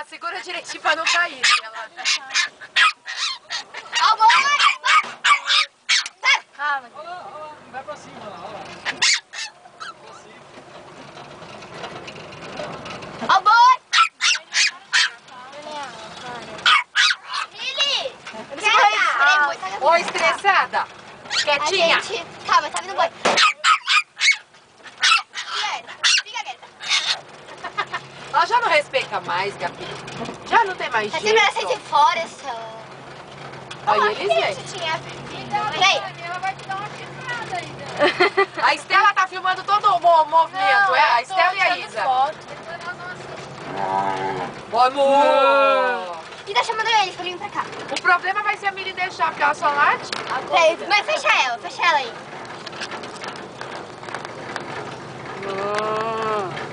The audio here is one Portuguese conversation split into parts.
segura direitinho pra não cair. Ó, vai! Calma. Vai pra cima lá, ó lá. Ó, boi! Lili! Ô, estressada. Quietinha. A gente... Calma, tá vindo boi. Fica quieta. Ela já não respeita mais, Gabi. Já não tem mais Tá jeito. sempre assim de fora, só. Olha eles vêm. Peraí. Ela vai te dar uma chifrada ainda. A Estela tá filmando todo o movimento, é? A Estela e a Isa. Depois nós vamos assistir. Vamos! E tá chamando eles pra vir pra cá. O problema vai ser a Miri deixar, porque ela só late. Peraí, mas fecha ela aí.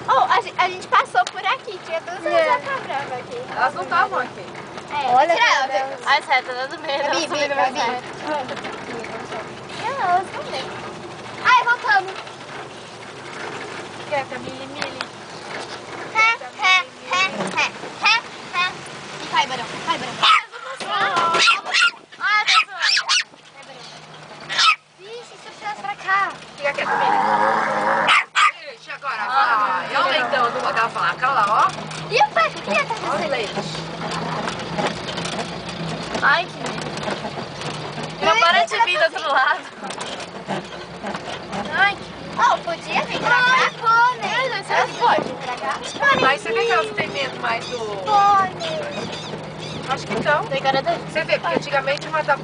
Oh, a gente passou por aqui, tinha duas vacas bravas aqui. Elas não estavam aqui. Olha, tira ela. Ai, sério, tá dando medo. Gabi, Ela subindo Gabi. meu pé. Elas também. Ai, voltamos. Quieta, Mili. E vai, Barão. Vai, Barão. Ai, pessoal. Vixe, se eu pra cá. Fica quieta, Miri. Ixi, agora vai. Olha o leitão do da vaca, olha lá, ó. E o pai, o que tá Olha o acontecendo? leite. Ai, que medo. Não para de vir do outro lado. Ai, Oh, podia vir pra cá? Pode. será que pode? Pra cá? Mas você vê que elas têm medo mais do... Pode. Acho que não. Tem cara de... Você vê, porque antigamente uma tabu